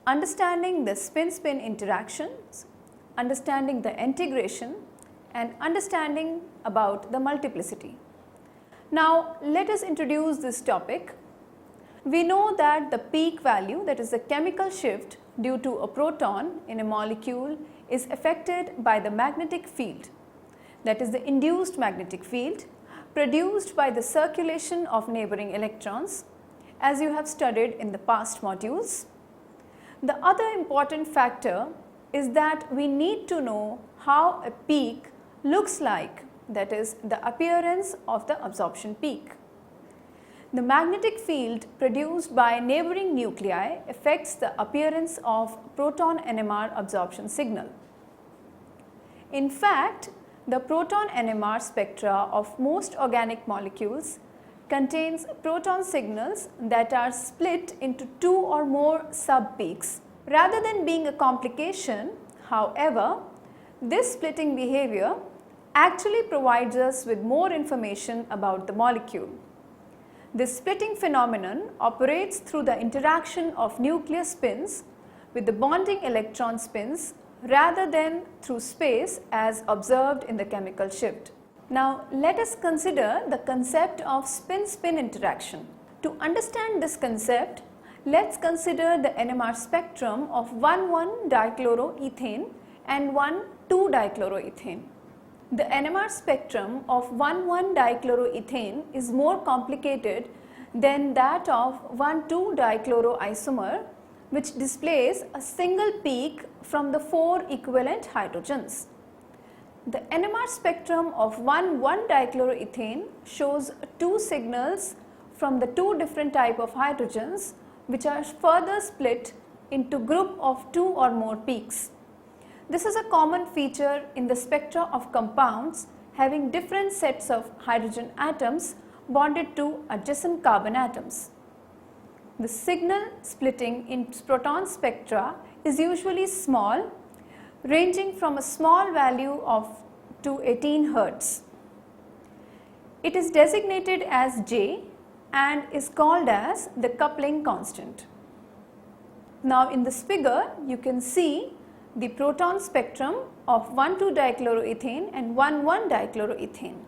understanding the spin-spin interactions, understanding the integration, and understanding about the multiplicity. Now, let us introduce this topic. We know that the peak value, that is the chemical shift due to a proton in a molecule, is affected by the magnetic field, that is the induced magnetic field produced by the circulation of neighboring electrons, as you have studied in the past modules. The other important factor is that we need to know how a peak looks like, that is the appearance of the absorption peak. The magnetic field produced by neighboring nuclei affects the appearance of proton NMR absorption signal. In fact, the proton NMR spectra of most organic molecules contains proton signals that are split into two or more sub-peaks. Rather than being a complication, however, this splitting behavior actually provides us with more information about the molecule. This splitting phenomenon operates through the interaction of nuclear spins with the bonding electron spins rather than through space as observed in the chemical shift. Now, let us consider the concept of spin-spin interaction. To understand this concept, let us consider the NMR spectrum of 1,1-dichloroethane and 1,2-dichloroethane. The NMR spectrum of 1,1-dichloroethane is more complicated than that of 1,2-dichloroisomer, which displays a single peak from the 4 equivalent hydrogens. The NMR spectrum of 1,1-dichloroethane shows two signals from the two different type of hydrogens, which are further split into group of 2 or more peaks. This is a common feature in the spectra of compounds having different sets of hydrogen atoms bonded to adjacent carbon atoms. The signal splitting in proton spectra is usually small, ranging from a small value of to 18 Hz. It is designated as J and is called as the coupling constant. Now, in this figure, you can see the proton spectrum of 1,2-dichloroethane and 1,1-dichloroethane.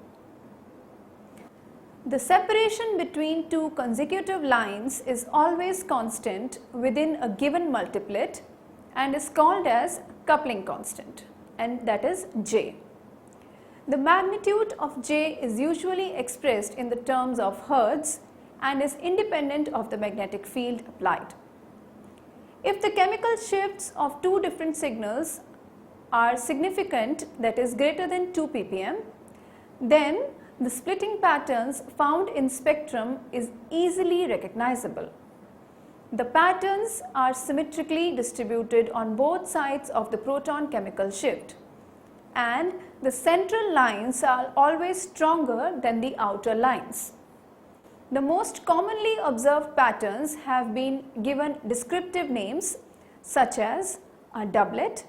The separation between two consecutive lines is always constant within a given multiplet and is called as coupling constant, and that is J. The magnitude of J is usually expressed in the terms of Hertz and is independent of the magnetic field applied. If the chemical shifts of two different signals are significant, that is greater than 2 ppm, then the splitting patterns found in spectrum is easily recognizable. The patterns are symmetrically distributed on both sides of the proton chemical shift, and the central lines are always stronger than the outer lines. The most commonly observed patterns have been given descriptive names such as a doublet,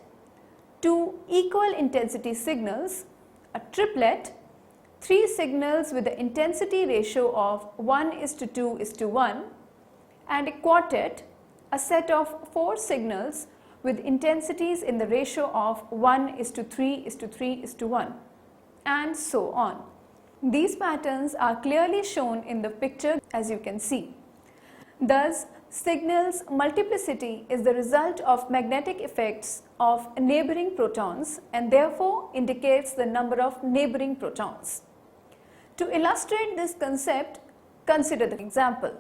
two equal intensity signals, a triplet, three signals with the intensity ratio of 1:2:1, and a quartet, a set of 4 signals with intensities in the ratio of 1:3:3:1, and so on. These patterns are clearly shown in the picture, as you can see. Thus, signals multiplicity is the result of magnetic effects of neighboring protons and therefore indicates the number of neighboring protons. To illustrate this concept, consider the example.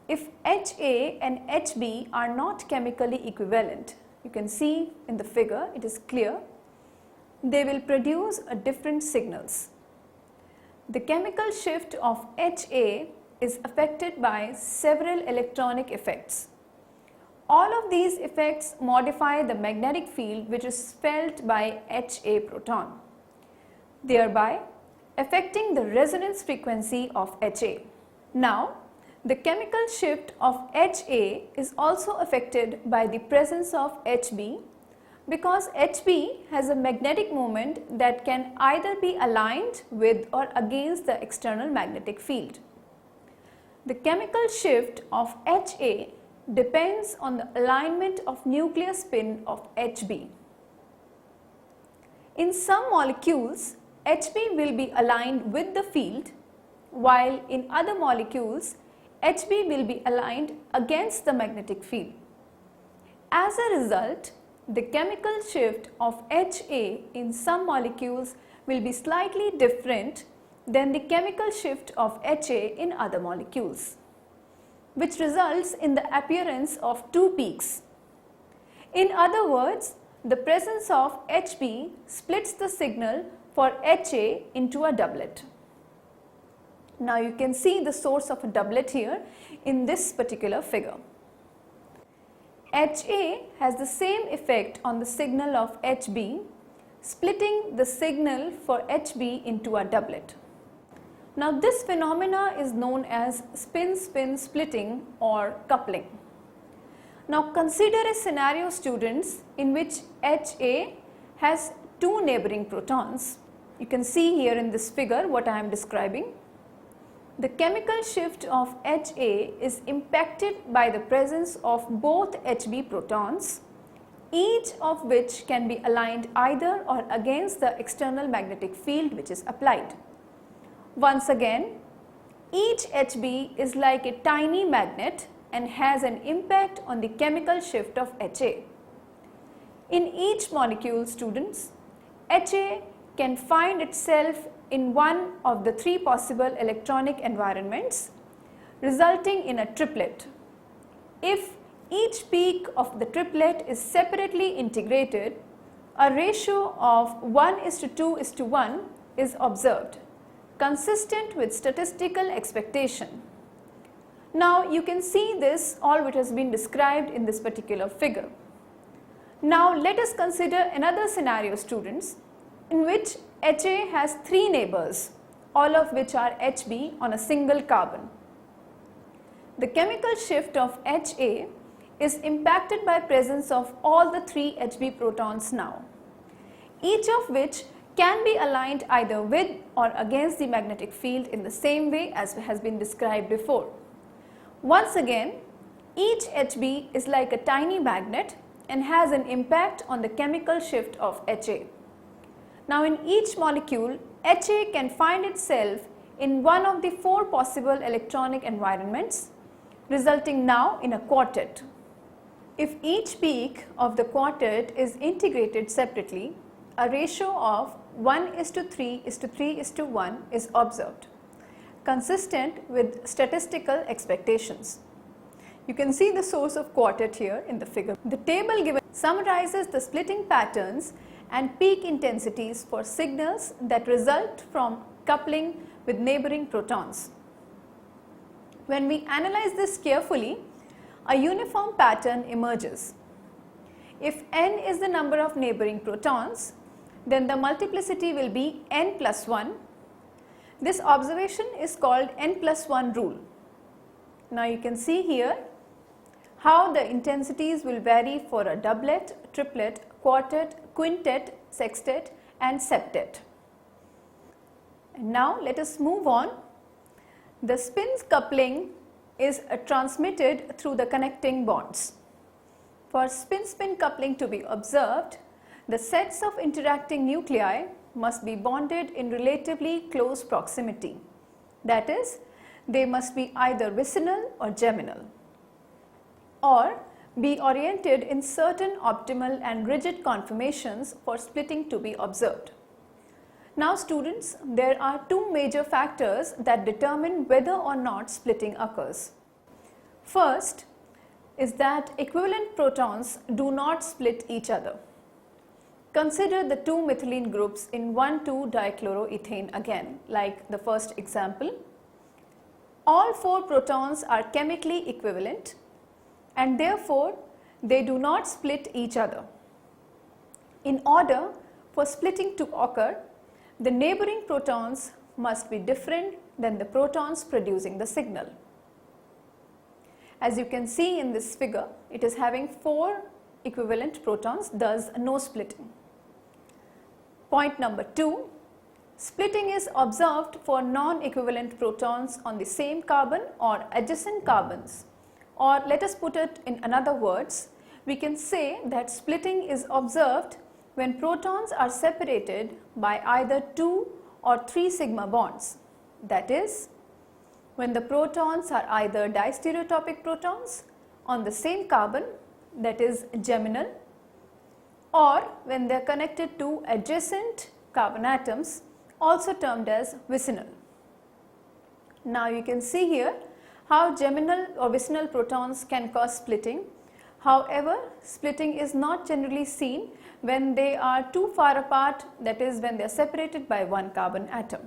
If HA and HB are not chemically equivalent, you can see in the figure, it is clear, they will produce different signals. The chemical shift of HA is affected by several electronic effects. All of these effects modify the magnetic field which is felt by HA proton, thereby affecting the resonance frequency of HA. Now, the chemical shift of HA is also affected by the presence of HB, because HB has a magnetic moment that can either be aligned with or against the external magnetic field. The chemical shift of HA depends on the alignment of nuclear spin of Hb. In some molecules, Hb will be aligned with the field, while in other molecules, Hb will be aligned against the magnetic field. As a result, the chemical shift of Ha in some molecules will be slightly different than the chemical shift of Ha in other molecules, which results in the appearance of two peaks. In other words, the presence of Hb splits the signal for Ha into a doublet. Now you can see the source of a doublet here in this particular figure. Ha has the same effect on the signal of Hb, splitting the signal for Hb into a doublet. Now this phenomena is known as spin-spin splitting or coupling. Now consider a scenario, students, in which Ha has two neighboring protons. You can see here in this figure what I am describing. The chemical shift of Ha is impacted by the presence of both Hb protons, each of which can be aligned either or against the external magnetic field which is applied. Once again, each Hb is like a tiny magnet and has an impact on the chemical shift of Ha. In each molecule, students, Ha can find itself in one of the three possible electronic environments, resulting in a triplet. If each peak of the triplet is separately integrated, a ratio of 1:2:1 is observed, consistent with statistical expectation. Now you can see this all which has been described in this particular figure. Now let us consider another scenario, students, in which Ha has three neighbors, all of which are Hb on a single carbon. The chemical shift of Ha is impacted by presence of all the three Hb protons now, each of which can be aligned either with or against the magnetic field in the same way as has been described before. Once again, each Hb is like a tiny magnet and has an impact on the chemical shift of Ha. Now in each molecule, Ha can find itself in one of the four possible electronic environments, resulting now in a quartet. If each peak of the quartet is integrated separately, a ratio of 1:3:3:1 is observed, consistent with statistical expectations. You can see the source of quartet here in the figure. The table given summarizes the splitting patterns and peak intensities for signals that result from coupling with neighboring protons. When we analyze this carefully, a uniform pattern emerges. If n is the number of neighboring protons, then the multiplicity will be n plus 1. This observation is called n plus 1 rule. Now you can see here how the intensities will vary for a doublet, triplet, quartet, quintet, sextet and septet. And now let us move on. The spins coupling is transmitted through the connecting bonds. For spin-spin coupling to be observed, the sets of interacting nuclei must be bonded in relatively close proximity. That is, they must be either vicinal or geminal, or be oriented in certain optimal and rigid conformations for splitting to be observed. Now students, there are two major factors that determine whether or not splitting occurs. First is that equivalent protons do not split each other. Consider the two methylene groups in 1,2-dichloroethane again, like the first example. All four protons are chemically equivalent and therefore they do not split each other. In order for splitting to occur, the neighboring protons must be different than the protons producing the signal. As you can see in this figure, it is having four equivalent protons, thus no splitting. Point number 2, splitting is observed for non-equivalent protons on the same carbon or adjacent carbons Or let us put it in another words, we can say that splitting is observed when protons are separated by either 2 or 3 sigma bonds. That is, when the protons are either distereotopic protons on the same carbon, that is geminal, or when they are connected to adjacent carbon atoms, also termed as vicinal. Now you can see here how geminal or vicinal protons can cause splitting. However, splitting is not generally seen when they are too far apart, that is when they are separated by one carbon atom.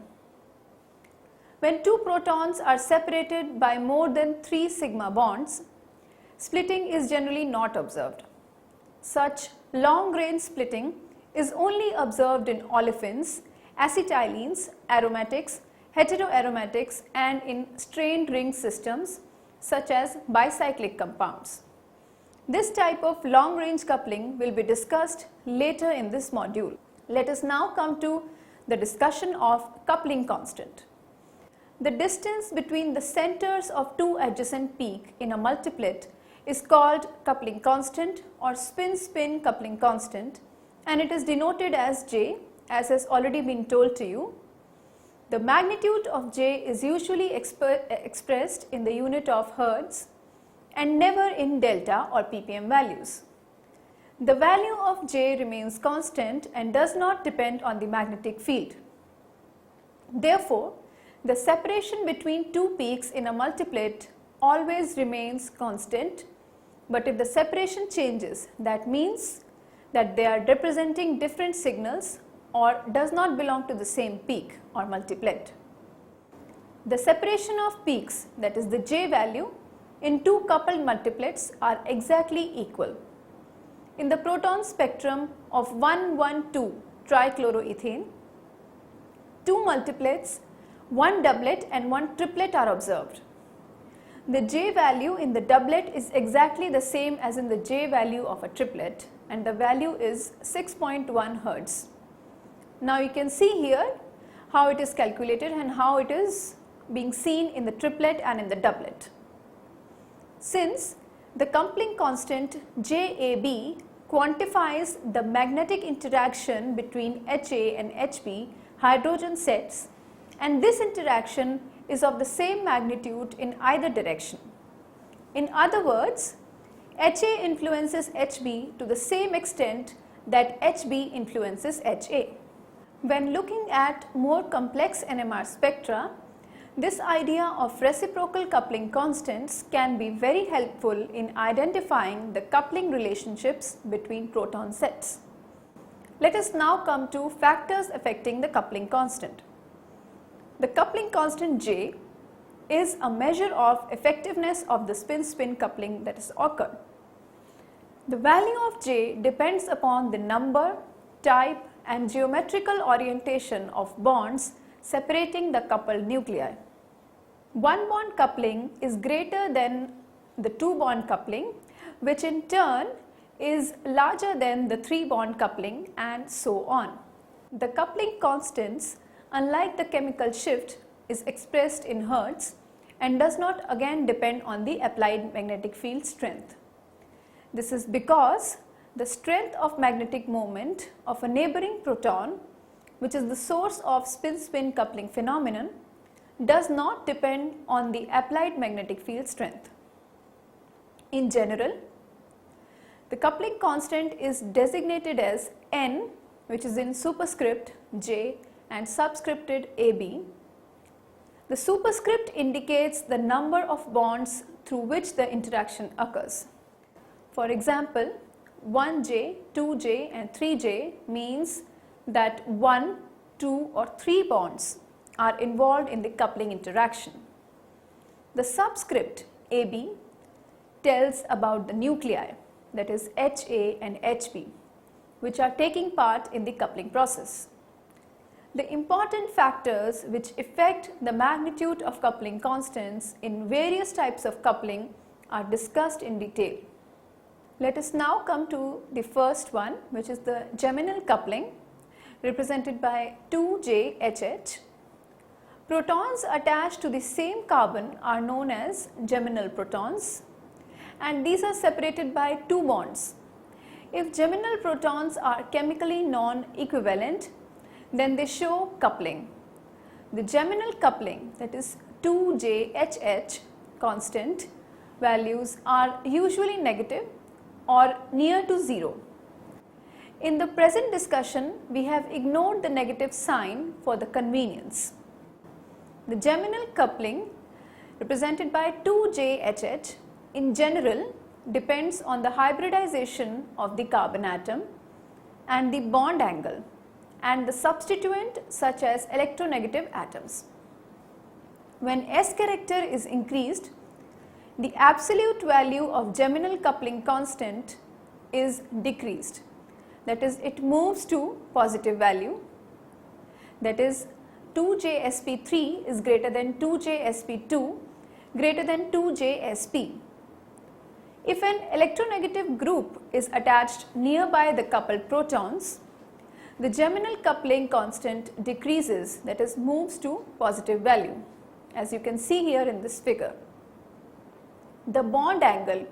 When two protons are separated by more than 3 sigma bonds, splitting is generally not observed. Such long range splitting is only observed in olefins, acetylenes, aromatics, heteroaromatics and in strained ring systems such as bicyclic compounds. This type of long range coupling will be discussed later in this module. Let us now come to the discussion of coupling constant. The distance between the centers of two adjacent peaks in a multiplet is called coupling constant or spin-spin coupling constant, and it is denoted as J, as has already been told to you. The magnitude of J is usually expressed in the unit of Hertz and never in delta or ppm values. The value of J remains constant and does not depend on the magnetic field. Therefore, the separation between two peaks in a multiplet always remains constant, but if the separation changes, that means that they are representing different signals or does not belong to the same peak or multiplet. The separation of peaks, that is the J value, in two coupled multiplets are exactly equal. In the proton spectrum of 1,1,2 trichloroethane, two multiplets, one doublet and one triplet are observed. The J value in the doublet is exactly the same as in the J value of a triplet, and the value is 6.1 Hertz. Now you can see here how it is calculated and how it is being seen in the triplet and in the doublet. Since the coupling constant JAB quantifies the magnetic interaction between HA and HB hydrogen sets, and this interaction is of the same magnitude in either direction. In other words, HA influences HB to the same extent that HB influences HA. When looking at more complex NMR spectra, this idea of reciprocal coupling constants can be very helpful in identifying the coupling relationships between proton sets. Let us now come to factors affecting the coupling constant. The coupling constant J is a measure of effectiveness of the spin-spin coupling that has occurred. The value of J depends upon the number, type and geometrical orientation of bonds separating the coupled nuclei. One bond coupling is greater than the two bond coupling, which in turn is larger than the three bond coupling, and so on. The coupling constants, unlike the chemical shift, is expressed in Hertz and does not again depend on the applied magnetic field strength. This is because the strength of magnetic moment of a neighboring proton, which is the source of spin-spin coupling phenomenon, does not depend on the applied magnetic field strength. In general, the coupling constant is designated as N, which is in superscript J and subscripted AB. The superscript indicates the number of bonds through which the interaction occurs. For example, 1J, 2J and 3J means that 1, 2 or 3 bonds are involved in the coupling interaction. The subscript AB tells about the nuclei, that is HA and HB, which are taking part in the coupling process. The important factors which affect the magnitude of coupling constants in various types of coupling are discussed in detail. Let us now come to the first one, which is the geminal coupling, represented by 2JHH. Protons attached to the same carbon are known as geminal protons. and these are separated by two bonds. If geminal protons are chemically non-equivalent, then they show coupling. The geminal coupling, that is 2JHH constant values, are usually negative or near to 0. In the present discussion, we have ignored the negative sign for the convenience. The geminal coupling, represented by 2JHH, in general depends on the hybridization of the carbon atom and the bond angle and the substituent such as electronegative atoms. When S character is increased, the absolute value of geminal coupling constant is decreased. That is, it moves to positive value. That is, 2JsP3 is greater than 2JsP2 greater than 2JsP. If an electronegative group is attached nearby the coupled protons, the geminal coupling constant decreases, that is, moves to positive value, as you can see here in this figure. The bond angle,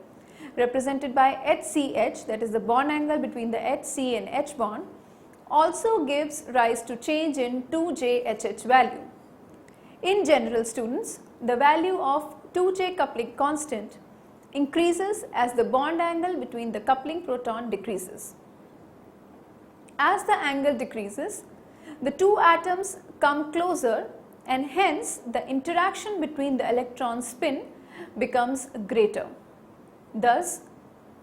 represented by HCH, that is the bond angle between the HC and H bond, also gives rise to change in 2JHH value. In general, students, the value of 2J coupling constant increases as the bond angle between the coupling proton decreases. As the angle decreases, the two atoms come closer and hence the interaction between the electron spin becomes greater. Thus,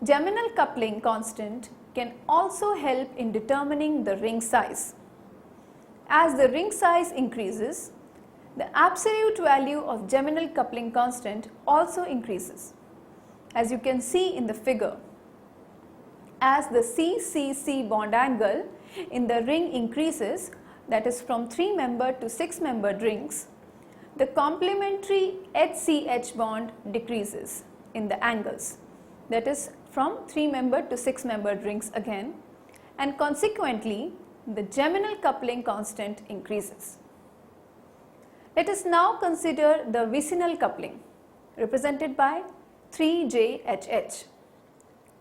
geminal coupling constant can also help in determining the ring size. As the ring size increases, the absolute value of geminal coupling constant also increases. As you can see in the figure, as the CCC bond angle in the ring increases, that is from 3-member to 6-membered rings, the complementary HCH bond decreases in the angles, that is from 3-membered to 6-membered rings again, and consequently the geminal coupling constant increases. Let us now consider the vicinal coupling, represented by 3JHH.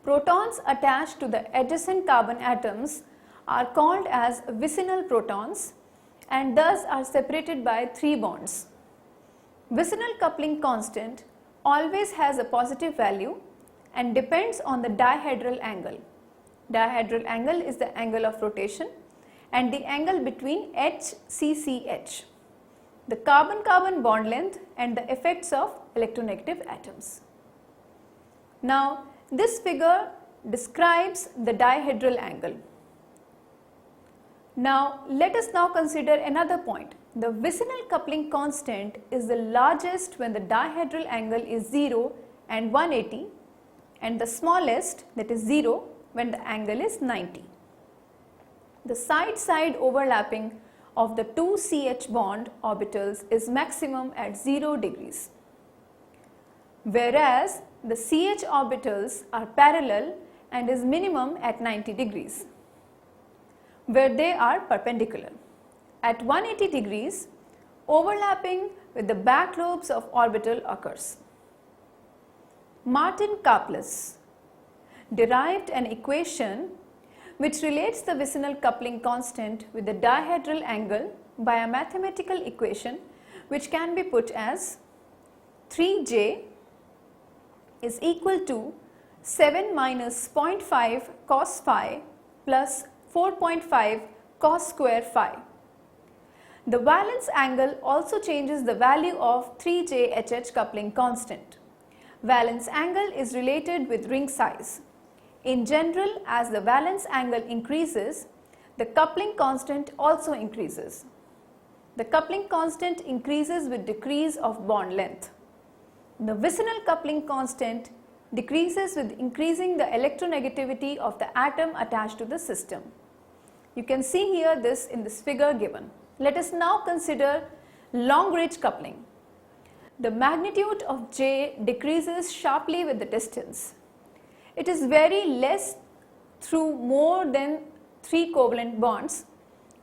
Protons attached to the adjacent carbon atoms are called as vicinal protons and thus are separated by 3 bonds. Vicinal coupling constant always has a positive value and depends on the dihedral angle. Dihedral angle is the angle of rotation and the angle between HCCH, the carbon-carbon bond length and the effects of electronegative atoms. Now, this figure describes the dihedral angle. Now, let us now consider another point. The vicinal coupling constant is the largest when the dihedral angle is 0 and 180 and the smallest, that is 0, when the angle is 90. The side-side overlapping of the two CH bond orbitals is maximum at 0 degrees, whereas the CH orbitals are parallel and is minimum at 90 degrees, where they are perpendicular. At 180 degrees, overlapping with the back lobes of orbital occurs. Martin Karplus derived an equation which relates the vicinal coupling constant with the dihedral angle by a mathematical equation which can be put as 3J is equal to 7 minus 0.5 cos phi plus 4.5 cos square phi. The valence angle also changes the value of 3JHH coupling constant. Valence angle is related with ring size. In general, as the valence angle increases, the coupling constant also increases. The coupling constant increases with decrease of bond length. The vicinal coupling constant decreases with increasing the electronegativity of the atom attached to the system. You can see here this in this figure given. Let us now consider long range coupling. The magnitude of J decreases sharply with the distance. It is very less through more than 3 covalent bonds,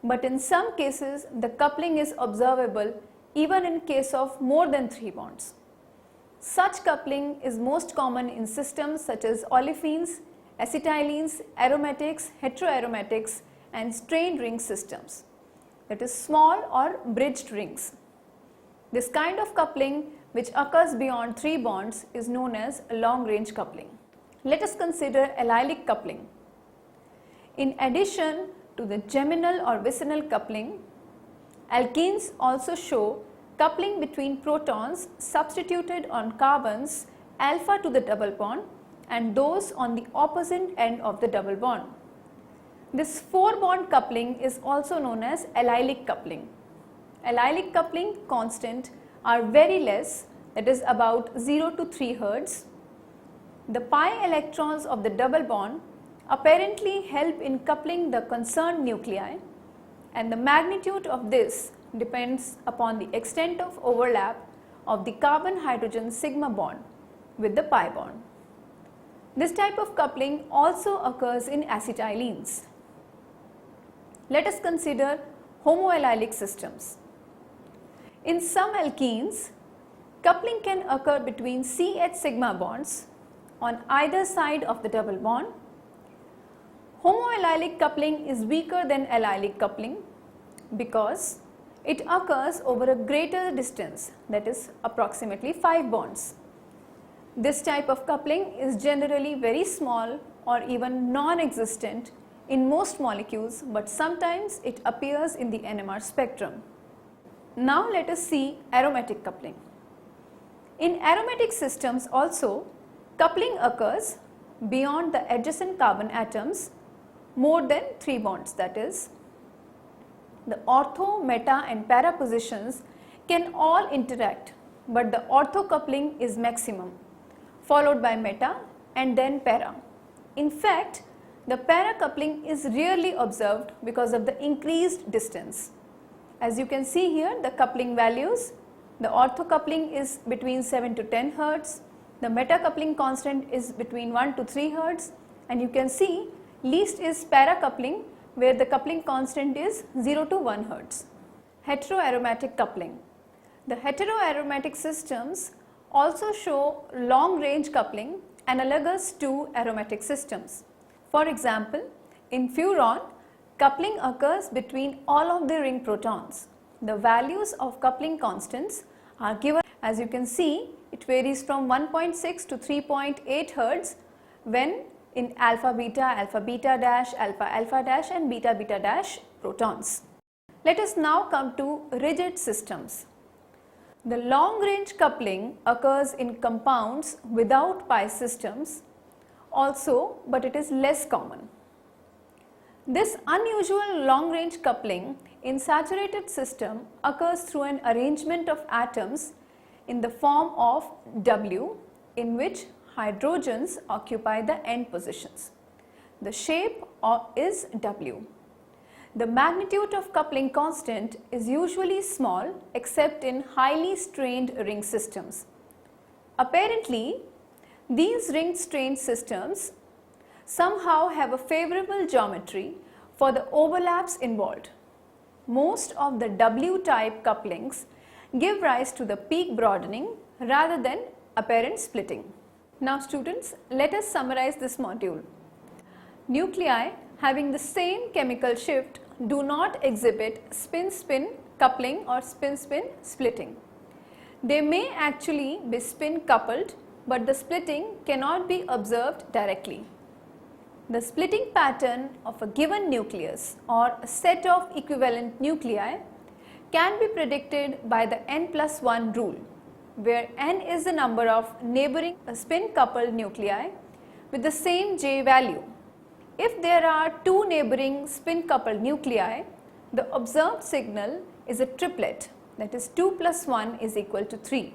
but in some cases the coupling is observable even in case of more than 3 bonds. Such coupling is most common in systems such as olefins, acetylenes, aromatics, heteroaromatics and strained ring systems, that is small or bridged rings. This kind of coupling which occurs beyond 3 bonds is known as long range coupling. Let us consider allylic coupling. In addition to the geminal or vicinal coupling, alkenes also show coupling between protons substituted on carbons alpha to the double bond and those on the opposite end of the double bond. This 4 bond coupling is also known as allylic coupling. Allylic coupling constant are very less, that is about 0 to 3 Hertz. The pi electrons of the double bond apparently help in coupling the concerned nuclei, and the magnitude of this depends upon the extent of overlap of the carbon-hydrogen sigma bond with the pi bond. This type of coupling also occurs in acetylenes. Let us consider homoallylic systems. In some alkenes, coupling can occur between CH sigma bonds on either side of the double bond. Homoallylic coupling is weaker than allylic coupling because it occurs over a greater distance, that is approximately 5 bonds. This type of coupling is generally very small or even non-existent in most molecules, but sometimes it appears in the NMR spectrum. Now let us see aromatic coupling. In aromatic systems also, coupling occurs beyond the adjacent carbon atoms more than 3 bonds, that is, the ortho, meta and para positions can all interact, but the ortho coupling is maximum, followed by meta and then para. In fact, the para coupling is rarely observed because of the increased distance. As you can see here, the coupling values, the ortho coupling is between 7 to 10 Hertz, the meta coupling constant is between 1 to 3 Hertz, and you can see least is para coupling, where the coupling constant is 0 to 1 Hertz. Heteroaromatic coupling. The heteroaromatic systems also show long range coupling analogous to aromatic systems. For example, in furan, coupling occurs between all of the ring protons. The values of coupling constants are given. As you can see, it varies from 1.6 to 3.8 Hertz when in alpha beta dash, alpha dash and beta dash protons. Let us now come to rigid systems. The long range coupling occurs in compounds without pi systems also, but it is less common. This unusual long range coupling in saturated system occurs through an arrangement of atoms in the form of W, in which hydrogens occupy the end positions. The shape is W. The magnitude of coupling constant is usually small except in highly strained ring systems. Apparently, these ring strained systems somehow have a favorable geometry for the overlaps involved. Most of the W-type couplings give rise to the peak broadening rather than apparent splitting. Now students, let us summarize this module. Nuclei having the same chemical shift do not exhibit spin-spin coupling or spin-spin splitting. They may actually be spin coupled, but the splitting cannot be observed directly. The splitting pattern of a given nucleus or a set of equivalent nuclei can be predicted by the n+1 rule, where n is the number of neighboring spin coupled nuclei with the same J value. If there are 2 neighboring spin coupled nuclei, the observed signal is a triplet, that is 2 plus 1 is equal to 3.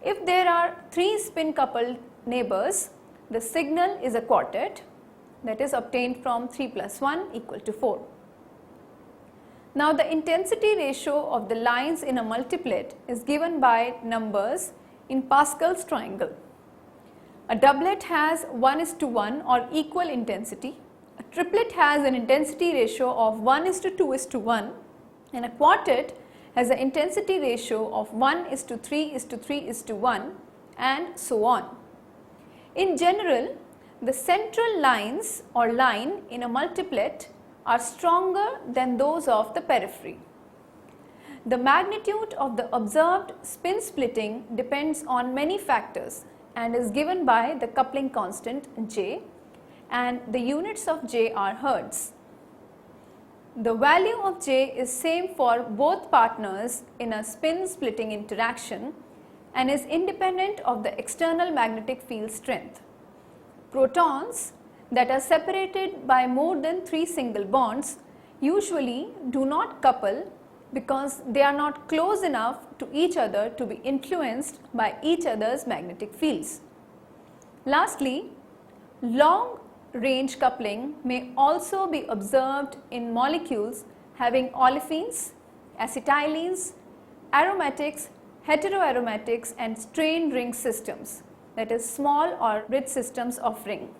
If there are 3 spin coupled neighbors, the signal is a quartet, that is obtained from 3 plus 1 equal to 4. Now the intensity ratio of the lines in a multiplet is given by numbers in Pascal's triangle. A doublet has 1:1 or equal intensity, a triplet has an intensity ratio of 1:2:1 and a quartet has an intensity ratio of 1:3:3:1 and so on. In general, the central lines or line in a multiplet are stronger than those of the periphery. The magnitude of the observed spin splitting depends on many factors and is given by the coupling constant J, and the units of J are hertz. The value of J is same for both partners in a spin splitting interaction and is independent of the external magnetic field strength. Protons that are separated by more than 3 single bonds usually do not couple because they are not close enough to each other to be influenced by each other's magnetic fields. Lastly, long range coupling may also be observed in molecules having olefins, acetylenes, aromatics, heteroaromatics and strained ring systems, that is small or rich systems of ring.